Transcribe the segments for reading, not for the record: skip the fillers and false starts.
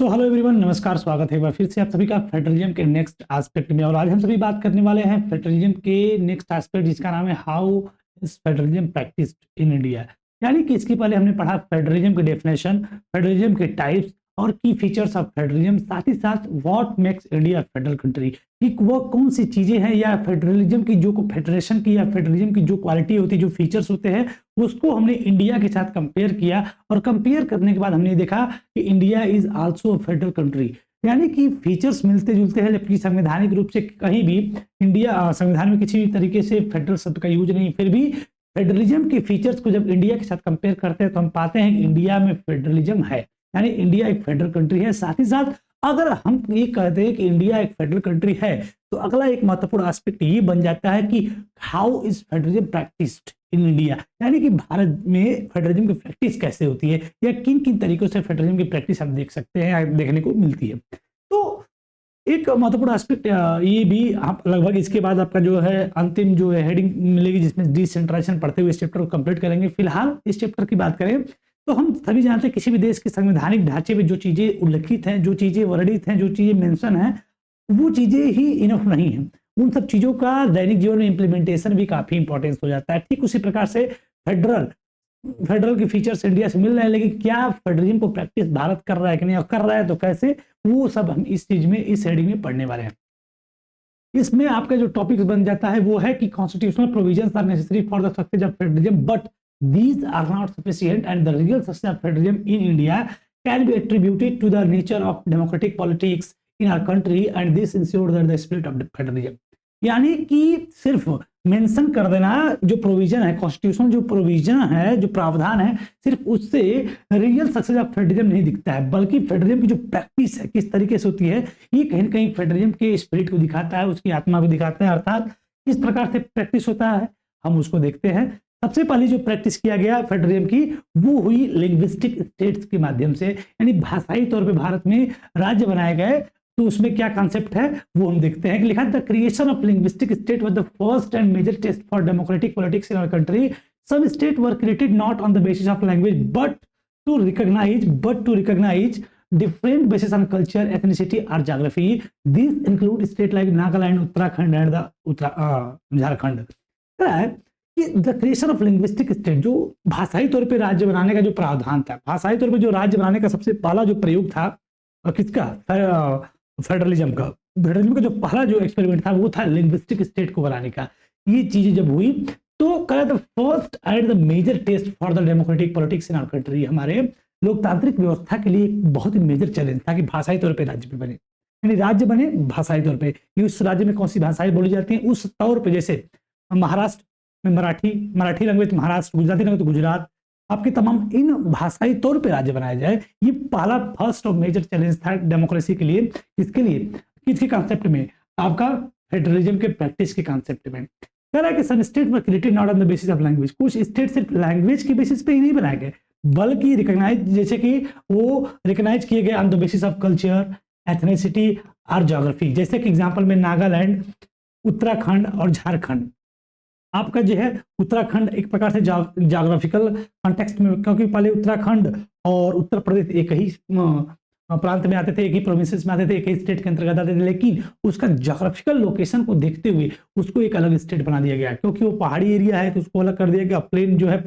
Hello everyone, नमस्कार। स्वागत है एक बार फिर से आप सभी का फेडरलिज्म के नेक्स्ट एस्पेक्ट में। और आज हम सभी बात करने वाले हैं फेडरलिज्म के नेक्स्ट एस्पेक्ट, जिसका नाम है how is federalism practised in India. यानी कि इसके पहले हमने पढ़ा फेडरलिज्म के डेफिनेशन, फेडरलिज्म के टाइप्स और की फीचर्स ऑफ फेडरलिज्म, साथ ही साथ what makes India federal country, कि वो कौन सी चीजें हैं या फेडरलिज्म की जो फेडरेशन की या फेडरलिज्म की जो क्वालिटी होती है, जो फीचर्स होते हैं, उसको हमने इंडिया के साथ कंपेयर किया। और कंपेयर करने के बाद हमने देखा कि India is also federal country, यानी कि फीचर्स मिलते जुलते हैं, जबकि संवैधानिक रूप से कहीं भी इंडिया संविधान में किसी भी तरीके से फेडरल शब्द का यूज नहीं। फिर भी फेडरलिज्म के फीचर्स को जब इंडिया के साथ कंपेयर करते हैं तो हम पाते हैं कि इंडिया में फेडरलिज्म है, यानी इंडिया एक फेडरल कंट्री है। साथ ही साथ अगर हम ये कहते हैं कि इंडिया एक फेडरल कंट्री है, तो अगला एक महत्वपूर्ण एस्पेक्ट ये बन जाता है कि how is federalism practised in India, यानी कि भारत में फेडरलिज्म की प्रैक्टिस कैसे होती है या किन किन तरीकों से फेडरलिज्म की प्रैक्टिस हम देख सकते हैं, देखने को मिलती है। तो एक महत्वपूर्ण एस्पेक्ट ये भी आप लगभग इसके बाद आपका जो है अंतिम जो है हेडिंग मिलेगी, जिसमें डिसेंट्रलाइजेशन पढ़ते हुए इस चैप्टर को कंप्लीट करेंगे। फिलहाल इस चैप्टर की बात करें तो हम सभी जानते हैं किसी भी देश के संवैधानिक ढांचे में जो चीजें उल्लिखित हैं, जो चीजें वर्णित हैं, जो चीजें मेंशन हैं, वो चीजें ही इनफ नहीं है। उन सब चीजों का दैनिक जीवन में इम्प्लीमेंटेशन भी काफी इंपॉर्टेंस हो जाता है। ठीक उसी प्रकार से फेडरल के फीचर्स इंडिया से मिल रहे हैं, लेकिन क्या फेडरलिज्म को प्रैक्टिस भारत कर रहा है कि नहीं, और कर रहा है तो कैसे, वो सब हम इस चीज में, इस हेडिंग में पढ़ने वाले हैं। इसमें आपका जो टॉपिक बन जाता है वो है कि constitutional provisions are necessary for the success of federalism, but these are not sufficient and the real success of federalism in India can be attributed to the nature of democratic politics in our country and this ensured that the spirit of federalism, यानी कि सिर्फ mention कर देना जो provision है, constitutional जो provision है, जो प्रावधान है, सिर्फ उससे रियल सक्सेस ऑफ फेडरलिज्म नहीं दिखता है, बल्कि फेडरलिज्म की जो प्रैक्टिस है किस तरीके से होती है, ये कहीं ना कहीं फेडरलिज्म के स्पिरिट को दिखाता है, उसकी आत्मा को दिखाता है। अर्थात किस प्रकार से प्रैक्टिस होता है हम उसको देखते हैं। सबसे पहले जो प्रैक्टिस किया गया फेडरलिज्म की वो हुई लिंग्विस्टिक स्टेट्स के माध्यम से, यानी भाषाई तौर पे भारत में राज्य बनाए गए। तो उसमें क्या कॉन्सेप्ट है वो हम देखते हैं कि लिखा the creation of linguistic state was the first and major test for democratic politics in our country. Some state were created not on the basis of language but to recognize different basis on culture, ethnicity or geography. These include state like Nagaland, Uttarakhand and the Jharkhand. The creation of linguistic state, जो भाषाई तौर पे राज्य बनाने का जो प्रावधान था, भाषाई तौर पे जो राज्य बनाने का सबसे पहला जो प्रयोग था किसका, फेडरलिज्म का जो पहला जो एक्सपेरिमेंट था वो था लिंग्विस्टिक स्टेट को बनाने का। ये चीजें जब हुई तो the first and the major test for the democratic politics in our country, हमारे लोकतांत्रिक व्यवस्था के लिए एक बहुत ही मेजर चैलेंज था कि भाषाई तौर पे राज्य बने, यानी राज्य बने भाषाई तौर पे। उस राज्य में कौन सी भाषाएं बोली जाती हैं उस तौर पे, जैसे महाराष्ट्र में मराठी लैंग्वेज महाराष्ट्र, गुजराती लैंग्वेज गुजरात, आपके तमाम इन भाषाई तौर पे राज्य बनाया जाए। ये पहला फर्स्ट और मेजर चैलेंज था डेमोक्रेसी के लिए। इसके लिए किसके कॉन्सेप्ट में, आपका फेडरलिज्म के प्रैक्टिस के कॉन्सेप्ट में। कह रहा है कि some state were created not on the basis of language, कुछ स्टेट सिर्फ लैंग्वेज के बेसिस पे ही नहीं बनाए गए, बल्कि रिकॉग्नाइज, जैसे कि वो रिकॉग्नाइज किए गए on the basis of culture, ethnicity और ज्योग्राफी। जैसे कि एग्जाम्पल में नागालैंड, उत्तराखंड और झारखंड। आपका जो है उत्तराखंड एक प्रकार से ज्योग्राफिकल कॉन्टेक्स्ट में, क्योंकि पहले उत्तराखंड और उत्तर प्रदेश एक ही प्रांत में आते थे, एक ही प्रोविंसेस में आते थे, एक ही स्टेट के अंतर्गत आते थे, लेकिन उसका ज्योग्राफिकल लोकेशन को देखते हुए उसको एक अलग स्टेट बना दिया गया, क्योंकि वो पहाड़ी एरिया है तो उसको अलग कर दिया गया। प्लेन जो है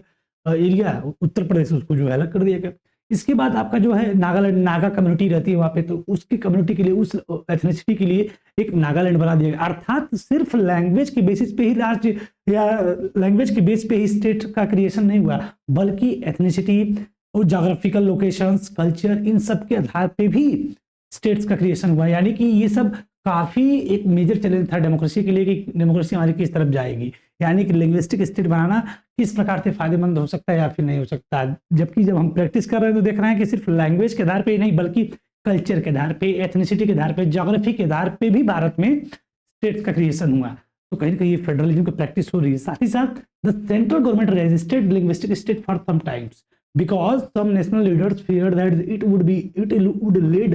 एरिया उत्तर प्रदेश, उसको जो है अलग कर दिया गया। इसके बाद आपका जो है नागालैंड, नागा कम्युनिटी रहती है वहां पे, तो उसकी कम्युनिटी के लिए, उस एथनिसिटी के लिए एक नागालैंड बना दिया गया। अर्थात सिर्फ लैंग्वेज के बेसिस पे ही राज्य या लैंग्वेज के बेस पे ही स्टेट का क्रिएशन नहीं हुआ, बल्कि एथनिसिटी और ज्योग्राफिकल लोकेशंस, कल्चर, इन सब के आधार पे भी स्टेट्स का क्रिएशन हुआ। यानी कि ये सब काफी एक मेजर चैलेंज था डेमोक्रेसी के लिए कि डेमोक्रेसी हमारी किस तरफ जाएगी, यानी कि लिंग्विस्टिक स्टेट बनाना किस प्रकार से फायदेमंद हो सकता है या फिर नहीं हो सकता। जबकि जब हम प्रैक्टिस कर रहे हैं तो देख रहे हैं कि सिर्फ लैंग्वेज के आधार पे ही नहीं, बल्कि कल्चर के आधार पे, एथनिसिटी के आधार पे, ज्योग्राफी के आधार पे भी भारत में स्टेट्स का क्रिएशन हुआ। तो कहीं ना कहीं ये फेडरलिज्म की प्रैक्टिस हो रही है। साथ ही साथ the central government resisted linguistic state for some times because some national leaders feared that it would lead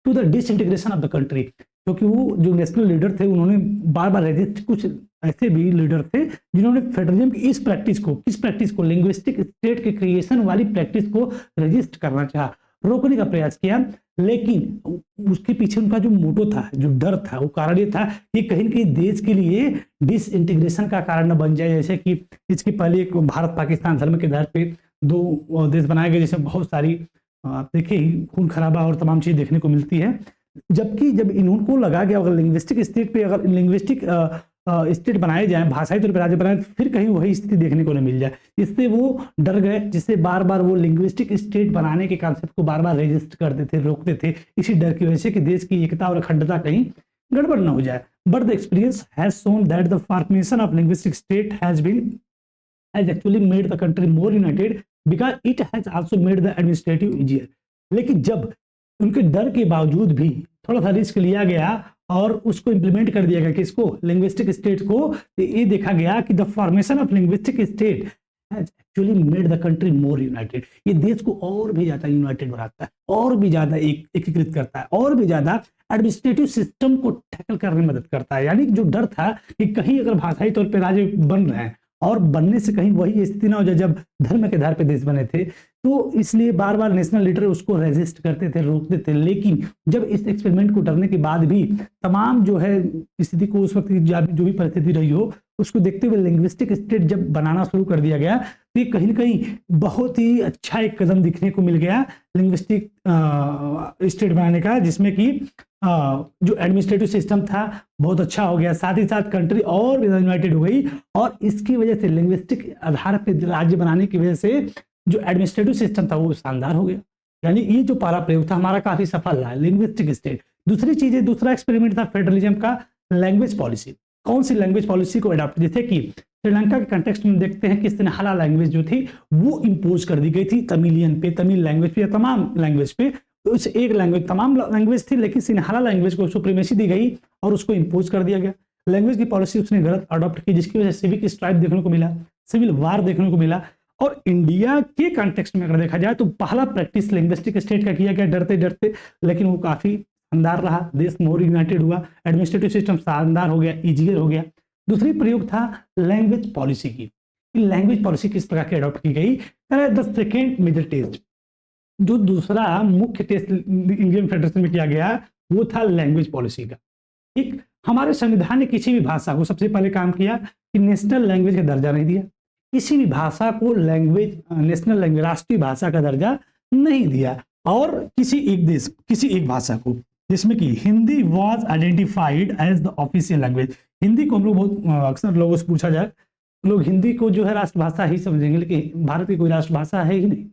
to the disintegration of the country, क्योंकि वो जो नेशनल लीडर थे उन्होंने बार बार रेजिस्ट, कुछ ऐसे भी लीडर थे जिन्होंने फेडरलिज्म की इस प्रैक्टिस को, किस प्रैक्टिस को, लिंग्विस्टिक स्टेट के क्रिएशन वाली प्रैक्टिस को रेजिस्ट करना चाहा। रोकने का प्रयास किया, लेकिन उसके पीछे उनका जो मोटो था, जो डर था, वो कारण ये था कि कहीं न कहीं देश के लिए डिसइंटीग्रेशन का कारण न बन जाए। जैसे कि इसके पहले एक भारत पाकिस्तान धर्म के आधार पे 2 देश बनाए गए, जिसमें बहुत सारी आप देखिए ही खून खराबा और तमाम चीज़ देखने को मिलती है। जबकि जब इनको लगा कि अगर लिंग्विस्टिक स्टेट पे अगर लिंग्विस्टिक स्टेट बनाए जाएँ, भाषाई तौर पे राज्य बनाए, फिर कहीं वही स्थिति देखने को न मिल जाए। इससे वो डर गए, जिससे बार-बार वो लिंग्विस्टिक स्टेट बनाने के कॉन्सेप्ट को बार-बार रेजिस्ट करते थे, रोकते थे, इसी डर की वजह से कि देश की एकता और अखंडता कहीं गड़बड़ न हो जाए। But the experience has shown that the formation of linguistic state has actually made the country more united because it has also made the administrative easier। लेकिन जब उनके डर के बावजूद भी थोड़ा सा रिस्क लिया गया और उसको इंप्लीमेंट कर दिया गया, किसको, लिंग्विस्टिक स्टेट को, तो ये देखा गया कि the formation of linguistic state has actually made the country more United. ये देश को और भी ज्यादा यूनाइटेड बनाता है, और भी ज्यादा एकीकृत करता है, और भी ज्यादा एडमिनिस्ट्रेटिव सिस्टम को टैकल करने में मदद करता है। यानी जो डर था कि कहीं अगर भाषाई तौर पर राज्य बन रहे हैं और बनने से कहीं वही स्थिति ना हो जाए जब धर्म के आधार पे देश बने थे, तो इसलिए बार-बार नेशनल लीडर उसको रेजिस्ट करते थे, रोकते थे। लेकिन जब इस एक्सपेरिमेंट को करने के बाद भी तमाम जो है स्थिति को, उस वक्त की जो भी परिस्थिति रही हो, उसको देखते हुए लिंग्विस्टिक स्टेट जब बनाना शुरू कर दिया गया, तो ये कहीं न कहीं बहुत ही अच्छा एक कदम दिखने को मिल गया लिंग्विस्टिक स्टेट बनाने का, जिसमें कि जो एडमिनिस्ट्रेटिव सिस्टम था बहुत अच्छा हो गया, साथ ही साथ कंट्री और भी यूनाइटेड हो गई। और इसकी वजह से लिंग्विस्टिक आधार पे राज्य बनाने की वजह से जो एडमिनिस्ट्रेटिव सिस्टम था वो शानदार हो गया। यानी ये जो पहला प्रयोग था हमारा काफी सफल रहा, लिंग्विस्टिक स्टेट। दूसरा एक्सपेरिमेंट था फेडरलिज्म का, लैंग्वेज पॉलिसी। कौन सी लैंग्वेज पॉलिसी को अडॉप्ट, जैसे कि श्रीलंका के कंटेक्स्ट में देखते हैं कि सिन्हाला लैंग्वेज जो थी वो इम्पोज कर दी गई थी तमिलियन पे, तमिल लैंग्वेज पे या तमाम लैंग्वेज पे। तो उस एक लैंग्वेज, तमाम लैंग्वेज थी, लेकिन सिन्हाला लैंग्वेज को सुप्रीमेसी दी गई और उसको इम्पोज कर दिया गया। लैंग्वेज की पॉलिसी उसने गलत अडॉप्ट की, जिसकी वजह से सिविक स्ट्राइक देखने को मिला, सिविल वार देखने को मिला। और इंडिया के कॉन्टेक्स्ट में अगर देखा जाए तो पहला प्रैक्टिस लिंग्विस्टिक स्टेट का किया गया डरते डरते, लेकिन वो काफी शानदार रहा, देश मोर यूनाइटेड हुआ, एडमिनिस्ट्रेटिव सिस्टम शानदार हो गया, इजियर हो गया। दूसरी प्रयोग था लैंग्वेज पॉलिसी की। लैंग्वेज पॉलिसी किस प्रकार की अडॉप्ट की गई? द सेकेंड मेजर टेस्ट, जो दूसरा मुख्य टेस्ट इंडियन फेडरेशन में किया गया वो था लैंग्वेज पॉलिसी का। ठीक, हमारे संविधान ने किसी भी भाषा को सबसे पहले काम किया कि नेशनल लैंग्वेज का दर्जा नहीं दिया, किसी भी भाषा को लैंग्वेज, नेशनल लैंग्वेज, राष्ट्रीय भाषा का दर्जा नहीं दिया। और किसी एक भाषा को, जिसमें कि Hindi was identified as the official language. Hindi को हम लोग बहुत अक्सर लोगों से पूछा जाए, लोग हिंदी को जो है राष्ट्रभाषा ही समझेंगे, लेकिन भारत की कोई राष्ट्रभाषा है ही नहीं।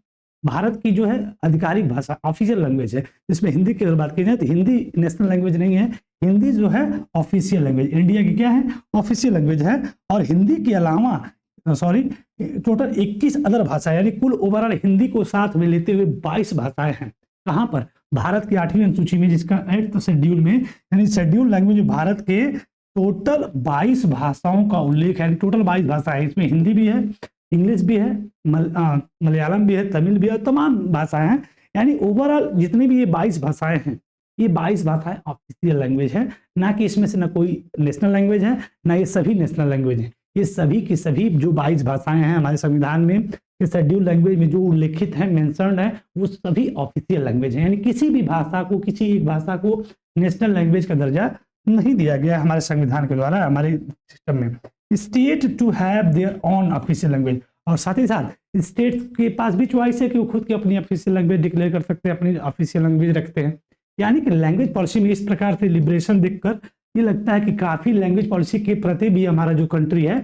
भारत की जो है आधिकारिक भाषा, ऑफिशियल लैंग्वेज है, जिसमें हिंदी की अगर बात की जाए तो हिंदी नेशनल लैंग्वेज नहीं है, हिंदी जो है ऑफिशियल लैंग्वेज, इंडिया की क्या है, ऑफिशियल लैंग्वेज है। और हिंदी के अलावा टोटल 21 अदर भाषा, यानी कुल ओवरऑल हिंदी को साथ में लेते हुए 22 भाषाएं हैं। कहाँ पर? भारत की 8वीं अनुसूची में, जिसका 8th शेड्यूल में, यानी शेड्यूल लैंग्वेज भारत के टोटल 22 भाषाओं का उल्लेख है। टोटल 22 भाषा है, इसमें हिंदी भी है, इंग्लिश भी है, मलयालम भी है, तमिल भी है, तमाम भाषाएं हैं। यानी ओवरऑल जितनी भी ये 22 भाषाएं हैं, ये 22 भाषाएं ऑफिशियल लैंग्वेज है, ना कि इसमें से ना कोई नेशनल लैंग्वेज है, ना ये सभी नेशनल लैंग्वेज है। ये सभी की सभी जो 22 भाषाएं हैं हमारे संविधान में, ये शेड्यूल लैंग्वेज में जो उल्लेखित है, मेंशन्ड है, वो सभी ऑफिशियल लैंग्वेज है। यानी किसी भी भाषा को, किसी एक भाषा को नेशनल लैंग्वेज का दर्जा नहीं दिया गया हमारे संविधान के द्वारा, हमारे सिस्टम में। State to have their own official language, और साथ ही साथ स्टेट के पास भी चॉइस है कि वो खुद की अपनी ऑफिशियल लैंग्वेज डिक्लेयर कर सकते हैं, अपनी ऑफिशियल लैंग्वेज रखते हैं। यानी कि लैंग्वेज पॉलिसी में इस प्रकार से लिबरेशन देखकर ये लगता है कि काफी लैंग्वेज पॉलिसी के प्रति भी हमारा जो कंट्री है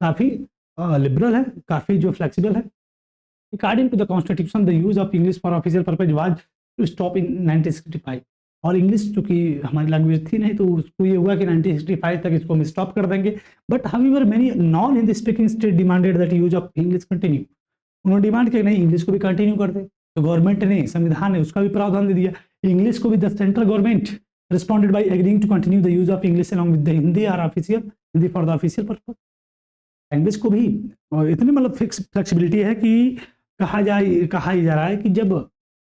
काफी लिबरल है, काफी जो फ्लेक्सिबल है। According to the constitution the use of English for official purpose was to stop in 1965। और इंग्लिश चूंकि हमारी लैंग्वेज थी नहीं, तो उसको ये हुआ कि 1965 तक इसको हम स्टॉप कर देंगे। But however many non Hindi speaking state demanded that use of English continue. उन्होंने डिमांड किया नहीं, इंग्लिश को भी कंटिन्यू कर दे, तो गवर्नमेंट ने, संविधान ने उसका भी प्रावधान दे दिया। इंग्लिश को भी the central government responded by agreeing to continue the use of English along with the Hindi are official, Hindi for the official purpose. Language को भी इतनी मतलब फिक्स फ्लेक्सिबिलिटी है कि कहा ही जा रहा है कि जब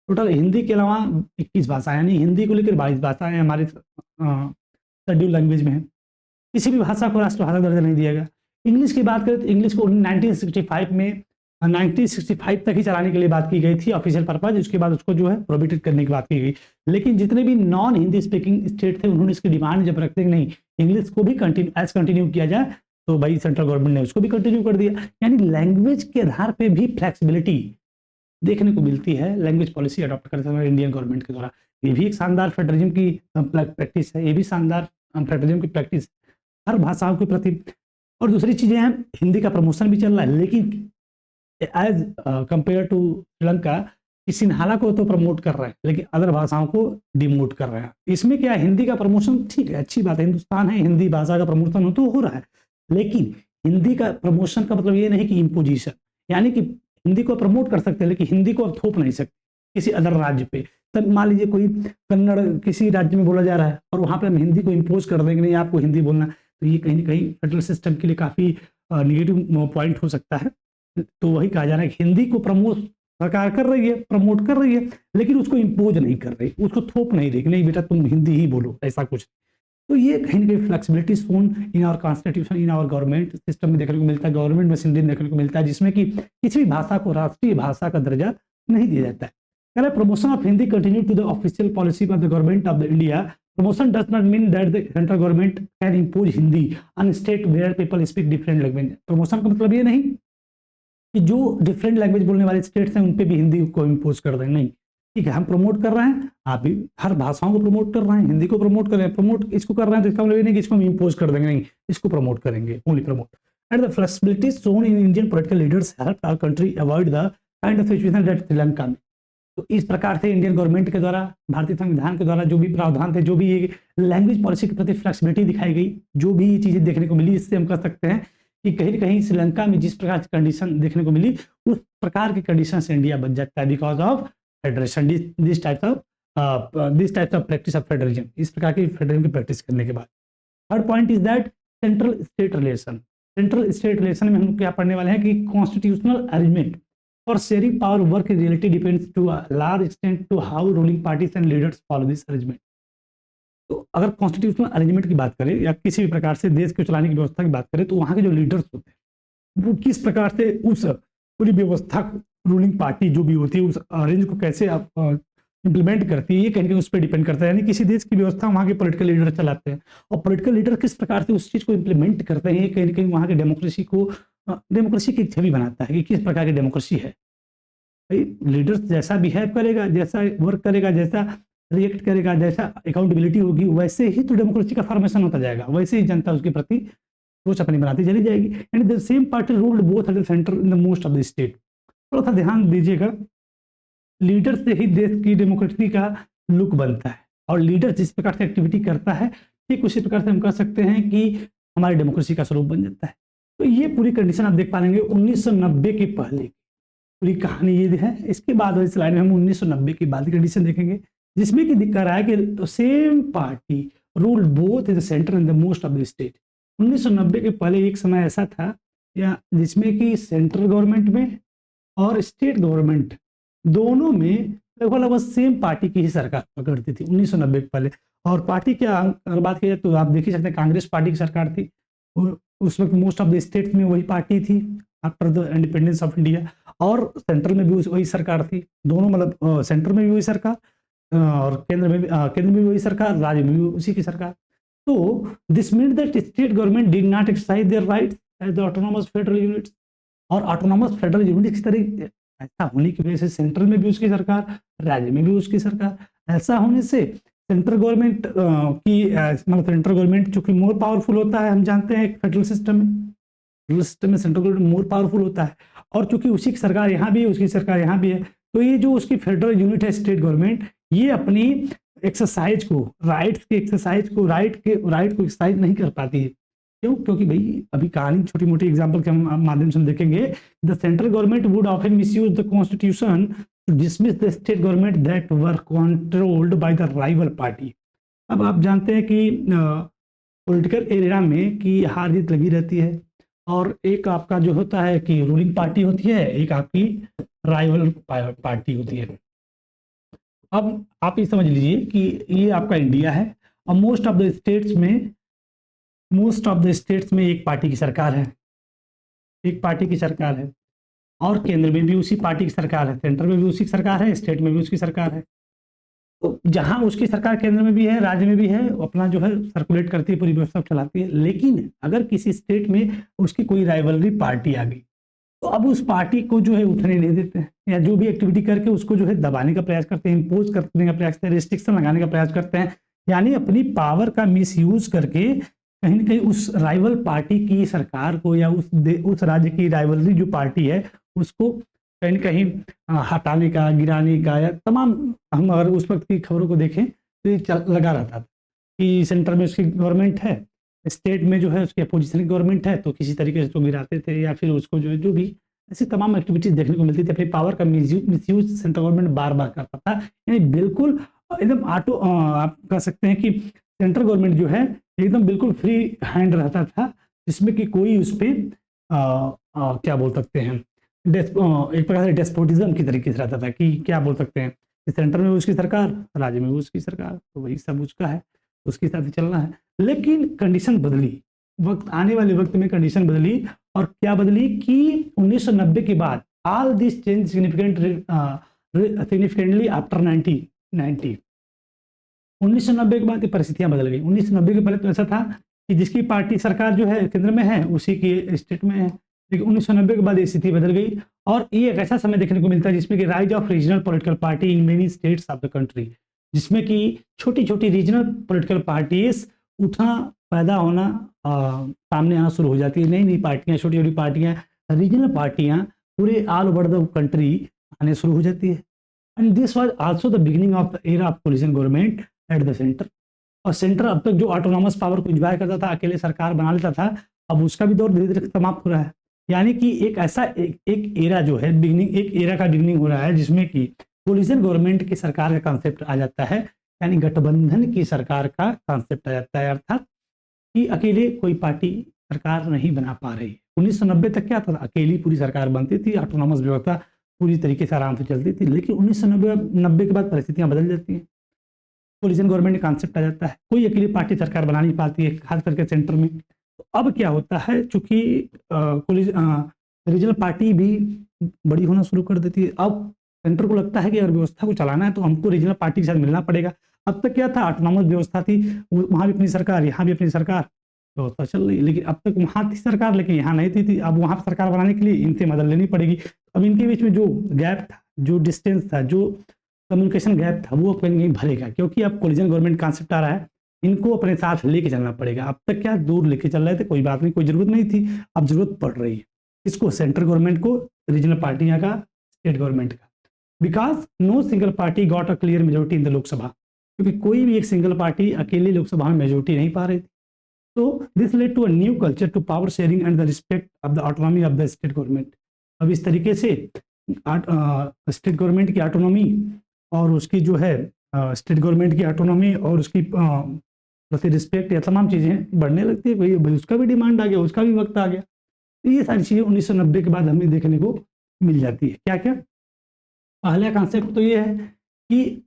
टोटल हिंदी के अलावा 21 भाषा, यानी हिंदी को लेकर 22 भाषाएं हमारे शेड्यूल लैंग्वेज में है, किसी भी भाषा को राष्ट्रभाषा दर्जा नहीं दिया गया। इंग्लिश की बात करें तो इंग्लिश को 1965 में 1965 तक ही चलाने के लिए बात की गई थी ऑफिशियल पर्पज, उसके बाद उसको जो है प्रोहिबिटेड करने की बात की गई। लेकिन जितने भी नॉन हिंदी स्पीकिंग स्टेट थे उन्होंने इसकी डिमांड जब रखते कि नहीं इंग्लिश को भी कंटिन्यू किया जाए, तो भाई सेंट्रल गवर्नमेंट ने उसको भी कंटिन्यू कर दिया। यानी लैंग्वेज के आधार पे भी फ्लेक्सिबिलिटी देखने को मिलती है लैंग्वेज पॉलिसी अडॉप्ट करते समय इंडियन गवर्नमेंट के द्वारा। ये भी एक शानदार फेडरलिज्म की प्रैक्टिस है, ये भी शानदार फेडरलिज्म की प्रैक्टिस हर भाषाओं के प्रति। और दूसरी चीजें हैं, हिंदी का प्रमोशन भी चल रहा है, लेकिन एज कंपेयर टू श्रीलंका कि सिन्हाला को तो प्रमोट कर रहा है लेकिन अदर भाषाओं को डिमोट कर रहा है। इसमें क्या है, हिंदी का प्रमोशन ठीक है, अच्छी बात है, हिंदुस्तान है, हिंदी भाषा का प्रमोशन हो तो हो रहा है, लेकिन हिंदी का प्रमोशन का मतलब ये नहीं कि इम्पोजिशन, यानी कि हिंदी को प्रमोट कर सकते हैं लेकिन हिंदी को अब थोप नहीं सकते किसी अदर राज्य पे। तब मान लीजिए कोई कन्नड़ किसी राज्य में बोला जा रहा है और वहां पे हम हिंदी को इम्पोज कर देंगे, नहीं आपको हिंदी बोलना, तो ये कहीं ना कहीं फेडरल सिस्टम के लिए काफी निगेटिव पॉइंट हो सकता है। तो वही कहा जा रहा है कि हिंदी को प्रमोट सरकार कर रही है, प्रमोट कर रही है, लेकिन उसको इम्पोज नहीं कर रही, उसको थोप नहीं रही, नहीं बेटा तुम हिंदी ही बोलो, ऐसा कुछ। तो ये कहीं ना कहीं flexibility shown in our constitution, in our government system में देखने को मिलता है, गवर्नमेंट मशीनरी में देखने को मिलता है, जिसमें कि किसी भी भाषा को राष्ट्रीय भाषा का दर्जा नहीं दिया जाता है। Promotion of Hindi continue to the official policy of the government of the India. Promotion does not mean that the central government can impose Hindi on state where people speak different language. Promotion का मतलब ये नहीं कि जो different language बोलने वाले states हैं उन पे भी हिंदी को इम्पोज कर दें, नहीं, ठीक है, हम प्रमोट कर रहे हैं, आप भी हर भाषाओं को प्रमोट कर रहे हैं, हिंदी को प्रमोट कर रहे हैं, प्रमोट इसको कर रहे हैं तो इसका मतलब ये नहीं कि इसको हम इम्पोज कर देंगे, नहीं, इसको प्रमोट करेंगे, only promote. And the flexibility shown in Indian political leaders help our country avoid the kind of situation that Sri Lanka में। तो इस प्रकार से इंडियन गवर्नमेंट के द्वारा, भारतीय संविधान के द्वारा जो भी प्रावधान थे, जो भी ये लैंग्वेज पॉलिसी के प्रति फ्लेक्सिबिलिटी दिखाई गई, जो भी ये चीजें देखने को मिली, इससे हम कह सकते हैं कि कहीं ना कहीं श्रीलंका में जिस प्रकार की कंडीशन देखने को मिली उस प्रकार की कंडीशन से इंडिया बच जाता है because of federation, this types of practice of federalism, इस प्रकार की फेडरलिज्म की प्रैक्टिस करने के बाद। Third point is that central state relation. Central state relation में हम क्या पढ़ने वाले हैं कि constitutional arrangement for sharing power work in reality depends to a large extent to how ruling parties and leaders follow this arrangement. तो अगर constitutional arrangement की बात करें या किसी भी प्रकार से देश को चलाने की व्यवस्था की बात करें तो वहाँ के जो लीडर्स होते हैं वो किस प्रकार से उस पूरी व्यवस्था को, रूलिंग पार्टी जो भी होती है उस अरेंज को कैसे आप इम्प्लीमेंट करती है, ये कहीं उस पर डिपेंड करता है। यानी किसी देश की व्यवस्था वहाँ के पॉलिटिकल लीडर चलाते हैं और पॉलिटिकल लीडर किस प्रकार से उस चीज़ को इम्प्लीमेंट करते हैं, ये कहीं ना कहीं वहाँ के डेमोक्रेसी को, डेमोक्रेसी की छवि बनाता है कि किस प्रकार की डेमोक्रेसी है। भाई लीडर्स जैसा बिहेव करेगा, जैसा वर्क करेगा, जैसा रिएक्ट करेगा, जैसा अकाउंटेबिलिटी होगी, वैसे ही तो डेमोक्रेसी का फॉर्मेशन होता जाएगा, वैसे ही जनता उसके प्रति सोच अपनी बनाती चली जाएगी। And the same party ruled both at the centre in the most of the state. थोड़ा सा ध्यान दीजिएगा, लीडर से ही देश की डेमोक्रेसी का लुक बनता है और लीडर जिस प्रकार से एक्टिविटी करता है ठीक उसी प्रकार से हम कह सकते हैं कि हमारी डेमोक्रेसी का स्वरूप बन जाता है। तो ये पूरी कंडीशन आप देख पाएंगे 1990 के पहले पूरी कहानी ये है। इसके बाद इस लाइन में हम 1990 की बाद की कंडीशन देखेंगे जिसमें कि दिक्कत रहा है कि same party rule both in the centre and the most of the state. 1990 के पहले एक समय ऐसा था या जिसमें कि सेंट्रल गवर्नमेंट में और स्टेट गवर्नमेंट दोनों में लगभग सेम पार्टी की ही सरकार पकड़ती थी 1990 के पहले। और पार्टी क्या अगर बात की जाए तो आप देख ही सकते हैं, कांग्रेस पार्टी की सरकार थी और उस वक्त मोस्ट ऑफ द स्टेट्स में वही पार्टी थी after the independence of India, और सेंट्रल में भी वही सरकार थी। दोनों मतलब सेंटर में भी वही सरकार और केंद्र में भी वही सरकार, राज्य में भी उसी की सरकार। तो this mean that state government did not exercise their rights as the autonomous federal units. और ऑटोनोमस फेडरल यूनिट की तरह ऐसा होने की वजह से सेंट्रल में भी उसकी सरकार, राज्य में भी उसकी सरकार, ऐसा होने से सेंट्रल गवर्नमेंट की मतलब सेंट्रल गवर्नमेंट चूंकि मोर पावरफुल होता है, हम जानते हैं फेडरल सिस्टम में सेंट्रल गवर्नमेंट मोर पावरफुल होता है और चूंकि उसी की सरकार यहाँ भी है, उसकी सरकार यहाँ भी है, तो ये जो उसकी फेडरल यूनिट है स्टेट गवर्नमेंट, ये अपनी एक्सरसाइज को, राइट को एक्सरसाइज नहीं कर पाती है। क्यों? क्योंकि भाई अभी कहानी छोटी मोटी एग्जांपल के माध्यम से हम देखेंगे। The central government would often misuse the constitution to dismiss the state government that were controlled by the rival party. अब आप जानते हैं कि पॉलिटिकल एरिया में कि हार जीत लगी रहती है और एक आपका जो होता है कि रूलिंग पार्टी होती है, एक आपकी राइवल पार्टी होती है। अब आप ये समझ लीजिए कि ये आपका इंडिया है और मोस्ट ऑफ द स्टेट्स में एक पार्टी की सरकार है, और केंद्र में भी उसी पार्टी की सरकार है, सेंटर में भी उसी की सरकार है, स्टेट में भी उसकी सरकार है। तो जहां उसकी सरकार केंद्र में भी है, राज्य में भी है, वो अपना जो है सर्कुलेट करती है, पूरी व्यवस्था चलाती है। लेकिन अगर किसी स्टेट में उसकी कोई राइवलरी पार्टी आ गई, तो अब उस पार्टी को जो है उठने नहीं देते हैं, या जो भी एक्टिविटी करके उसको जो है दबाने का प्रयास करते हैं, इम्पोज करने का प्रयास करते हैं, रिस्ट्रिक्शन लगाने का प्रयास करते हैं। यानी अपनी पावर का मिसयूज करके कहीं न कहीं उस राइवल पार्टी की सरकार को या उस राज्य की राइवलरी जो पार्टी है उसको कहीं न कहीं हटाने का, गिराने का, या तमाम, हम अगर उस वक़्त की खबरों को देखें तो ये लगा रहता था कि सेंटर में उसकी गवर्नमेंट है, स्टेट में जो है उसकी अपोजिशन की गवर्नमेंट है, तो किसी तरीके से उसको गिराते थे या फिर उसको जो है जो भी ऐसी तमाम एक्टिविटीज़ देखने को मिलती थी। अपनी पावर का मिसयूज़ सेंट्रल गवर्नमेंट बार-बार करता था। यानी बिल्कुल एकदम आप कह सकते हैं कि सेंट्रल गवर्नमेंट जो है एकदम बिल्कुल फ्री हैंड रहता था, जिसमें कि कोई उस पे क्या बोल सकते हैं, एक प्रकार से डेस्पोटिज्म की तरीके से रहता था कि क्या बोल सकते हैं कि सेंटर में उसकी सरकार, राज्य में उसकी सरकार, तो वही सब उसका है, उसके हिसाब से चलना है। लेकिन कंडीशन बदली, वक्त आने वाले वक्त में कंडीशन बदली, और क्या बदली कि 1990 के बाद all this change significantly after 1990। 1990 के बाद ये परिस्थितियां बदल गई। 1990 के पहले तो ऐसा था कि जिसकी पार्टी सरकार जो है केंद्र में है उसी की स्टेट में है, लेकिन 1990 के बाद ये स्थिति बदल गई, और ये एक ऐसा समय देखने को मिलता है जिसमें कि rise of regional political party in many states of the country, जिसमें कि छोटी-छोटी रीजनल पॉलिटिकल पार्टीज उठना, पैदा होना, सामने आना शुरू हो जाती है। नई-नई पार्टियाँ, छोटी-छोटी पार्टियाँ, रीजनल पार्टियाँ पूरे ऑल ओवर द कंट्री आने शुरू हो जाती है। And this was also the beginning of the era of coalition government at the centre. और सेंटर अब तक जो ऑटोनॉमस पावर को एन्जॉय करता था, अकेले सरकार बना लेता था, अब उसका भी दौर धीरे-धीरे समाप्त हो रहा है। यानी कि एक ऐसा एक एरा जो है एक एरा का बिगिनिंग हो रहा है जिसमें कि कोलिशन गवर्नमेंट की सरकार का कॉन्सेप्ट आ जाता है, यानी गठबंधन की सरकार का कॉन्सेप्ट आ जाता है, अर्थात कि अकेले कोई पार्टी सरकार नहीं बना पा रही है। 1990 तक क्या था, अकेली पूरी सरकार बनती थी, ऑटोनॉमस व्यवस्था पूरी तरीके से आराम से चलती थी। लेकिन 1990 के बाद परिस्थितियां बदल जाती हैं, कोलिशन गवर्नमेंट का कॉन्सेप्ट आ जाता है, कोई अकेली पार्टी सरकार बना नहीं पाती है, खास करके सेंटर में। तो अब क्या होता है, चूंकि रीजनल पार्टी भी बड़ी होना शुरू कर देती है। अब सेंटर को लगता है कि अगर व्यवस्था को चलाना है तो हमको रीजनल पार्टी के साथ मिलना पड़ेगा। अब तक क्या था, ऑटोनॉमस व्यवस्था थी, वहाँ भी अपनी सरकार, यहाँ भी अपनी सरकार, व्यवस्था चल रही है। लेकिन अब तक वहाँ थी सरकार, लेकिन यहाँ नहीं थी। अब वहाँ सरकार बनाने के लिए इनसे मदद लेनी पड़ेगी। अब इनके बीच में जो गैप था, जो डिस्टेंस था, जो कम्युनिकेशन गैप था, वो कहीं नहीं भरेगा, क्योंकि अब कोलिशन गवर्नमेंट कॉन्सेप्ट आ रहा है, इनको अपने साथ लेके चलना पड़ेगा। अब तक क्या दूर लेके चल रहे थे, कोई बात नहीं, कोई जरूरत नहीं थी, अब जरूरत पड़ रही है। इसको सेंट्रल गवर्नमेंट को, रीजनल पार्टियां का, स्टेट गवर्नमेंट का। Because no single party got a clear majority in the Lok Sabha, क्योंकि कोई भी एक सिंगल पार्टी अकेली लोकसभा में मेजोरिटी नहीं पा रही थी। तो this led to a new culture to power sharing and the respect of the autonomy of the state government. अब इस तरीके से स्टेट गवर्नमेंट की ऑटोनॉमी और उसकी जो है स्टेट गवर्नमेंट की ऑटोनॉमी और उसकी प्रति रिस्पेक्ट, या तमाम चीज़ें बढ़ने लगती है। भाई उसका भी डिमांड आ गया, उसका भी वक्त आ गया। तो ये सारी चीज़ें 1990 के बाद हमें देखने को मिल जाती है। क्या क्या, पहला कॉन्सेप्ट तो ये है कि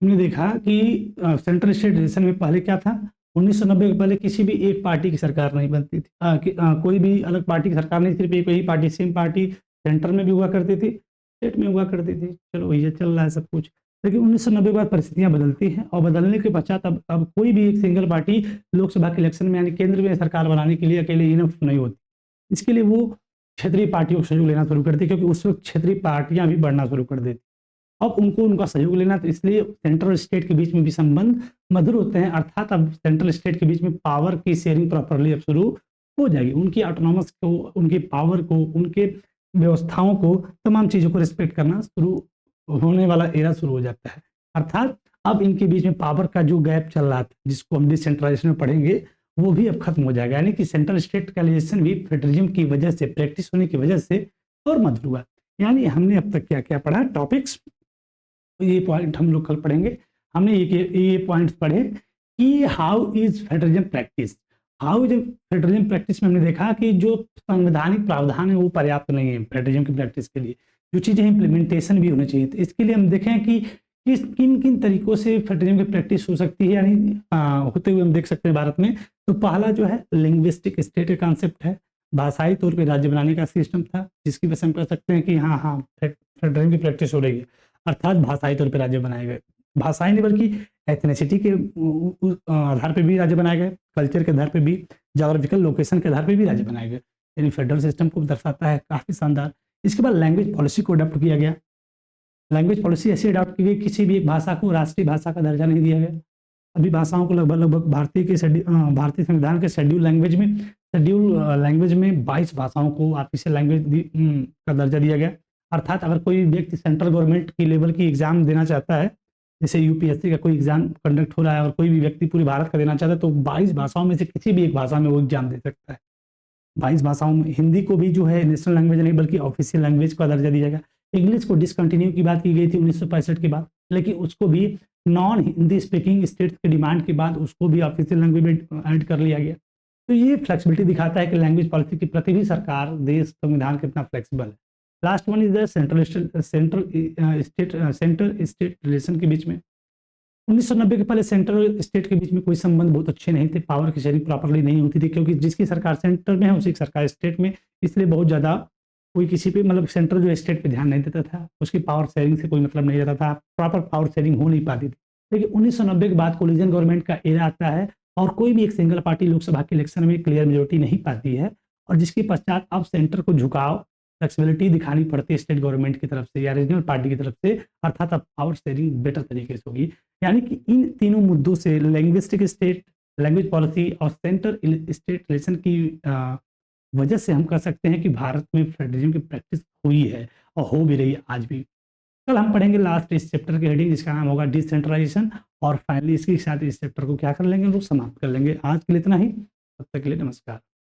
हमने देखा कि सेंट्रल स्टेट रिलेशन में पहले क्या था, 1990 के पहले किसी भी एक पार्टी की सरकार नहीं बनती थी, कोई भी अलग पार्टी की सरकार नहीं, सिर्फ एक ही पार्टी, सेम पार्टी सेंटर में भी हुआ करती थी, स्टेट में हुआ करती थी। चलो भैया चल रहा है सब कुछ। लेकिन 1990 के बाद परिस्थितियां बदलती हैं, और बदलने के पश्चात अब कोई भी एक सिंगल पार्टी लोकसभा के इलेक्शन में, यानी केंद्र में सरकार बनाने के लिए अकेले इनफ नहीं होती। इसके लिए वो क्षेत्रीय पार्टियों को सहयोग लेना शुरू करती, क्योंकि उस वक्त क्षेत्रीय पार्टियां भी बढ़ना शुरू कर देती। अब उनको उनका सहयोग लेना, तो इसलिए सेंट्रल और स्टेट के बीच में भी संबंध मधुर होते हैं, अर्थात अब सेंट्रल स्टेट के बीच में पावर की शेयरिंग प्रॉपरली अब शुरू हो जाएगी। उनकी ऑटोनॉमस को, उनकी पावर को, उनके व्यवस्थाओं को, तमाम चीज़ों को रिस्पेक्ट करना शुरू होने वाला एरा शुरू हो जाता है। अर्थात अब इनके बीच में पावर का जो गैप चल रहा था, जिसको हम डिसेंट्रलाइजेशन में पढ़ेंगे, वो भी अब खत्म हो जाएगा। यानी कि सेंट्रल स्टेट कैलिब्रेशन भी फेडरलिज्म की वजह से, प्रैक्टिस होने की वजह से और मधुर हुआ। यानी हमने अब तक क्या क्या पढ़ा टॉपिक्स, ये पॉइंट हम लोग कल पढ़ेंगे। हमने ये पॉइंट्स पढ़े कि how is federalism practice. How is federalism practice में हमने देखा कि जो संवैधानिक प्रावधान है वो पर्याप्त नहीं है फेडरलिज्म की प्रैक्टिस के लिए, जो चीज़ें इम्प्लीमेंटेशन भी होनी चाहिए। तो इसके लिए हम देखें कि किन किन तरीकों से फेडरलिज्म की प्रैक्टिस हो सकती है, यानी होते हुए हम देख सकते हैं भारत में। तो पहला जो है लिंग्विस्टिक स्टेट का कॉन्सेप्ट है, भाषाई तौर पे राज्य बनाने का सिस्टम था, जिसकी वजह से हम कह सकते हैं कि हाँ, फेडरलिज्म की प्रैक्टिस हो रही है। अर्थात भाषाई तौर पे राज्य बनाए गए। भाषाई नहीं बल्कि एथनिसिटी के आधार पे भी राज्य बनाए गए, कल्चर के आधार पे भी, ज्योग्राफिकल लोकेशन के आधार पे भी राज्य बनाए गए। यानी फेडरल सिस्टम को दर्शाता है, काफ़ी शानदार। इसके बाद लैंग्वेज पॉलिसी को अडॉप्ट किया गया। लैंग्वेज पॉलिसी ऐसी अडॉप्ट की गई, किसी भी एक भाषा को राष्ट्रीय भाषा का दर्जा नहीं दिया गया। सभी भाषाओं को लगभग भारतीय संविधान के शेड्यूल लैंग्वेज में 22 भाषाओं को ऑफिशियल लैंग्वेज का दर्जा दिया गया। अर्थात अगर कोई व्यक्ति सेंट्रल गवर्नमेंट की लेवल की एग्जाम देना चाहता है, जैसे यूपीएससी का कोई एग्जाम कंडक्ट हो रहा है और कोई भी व्यक्ति पूरे भारत का देना चाहता है, तो 22 भाषाओं में से किसी भी एक भाषा में वो एग्जाम दे सकता है। 22 भाषाओं में हिंदी को भी जो है नेशनल लैंग्वेज नहीं बल्कि ऑफिशियल लैंग्वेज का दर्जा दिया गया। इंग्लिश को डिसकंटिन्यू की बात की गई थी 1965 के बाद, लेकिन उसको भी नॉन हिंदी स्पीकिंग स्टेट्स की डिमांड के बाद उसको भी ऑफिशियल लैंग्वेज में ऐड कर लिया गया। तो ये फ्लेक्सिबिलिटी दिखाता है कि लैंग्वेज पॉलिसी के प्रति भी सरकार, देश, संविधान कितना फ्लेक्सिबल है। Last one is the centre state relation के बीच में 1990 के पहले सेंट्रल स्टेट के बीच में कोई संबंध बहुत अच्छे नहीं थे, पावर की शेयरिंग प्रॉपर्ली नहीं होती थी, क्योंकि जिसकी सरकार सेंटर में है उसी की सरकार स्टेट में, इसलिए बहुत ज़्यादा कोई किसी पे मतलब सेंट्रल जो स्टेट पे ध्यान नहीं देता था, उसकी पावर शेयरिंग से कोई मतलब नहीं रहता था, प्रॉपर पावर शेयरिंग हो नहीं पाती थी। लेकिन 1990 के बाद कोलिजन गवर्नमेंट का एरा आता है और कोई भी एक सिंगल पार्टी लोकसभा के इलेक्शन में क्लियर मेजोरिटी नहीं पाती है, और जिसके पश्चात अब सेंटर को झुकाव, फ्लेक्सिबिलिटी दिखानी पड़ती है स्टेट गवर्नमेंट की तरफ से या रीजनल पार्टी की तरफ से, अर्थात अब पावर शेयरिंग बेटर तरीके से होगी। यानी कि इन तीनों मुद्दों से लिंग्विस्टिक स्टेट, लैंग्वेज पॉलिसी और सेंटर स्टेट रिलेशन की वजह से हम कह सकते हैं कि भारत में फेडरलिज्म की प्रैक्टिस हुई है और हो भी रही है आज भी। कल हम पढ़ेंगे लास्ट इस चैप्टर की हेडिंग, जिसका नाम होगा डिसेंट्रलाइजेशन, और फाइनली इसके साथ इस चैप्टर को क्या कर लेंगे, लोग समाप्त कर लेंगे। आज के लिए इतना ही, तब तक के लिए नमस्कार।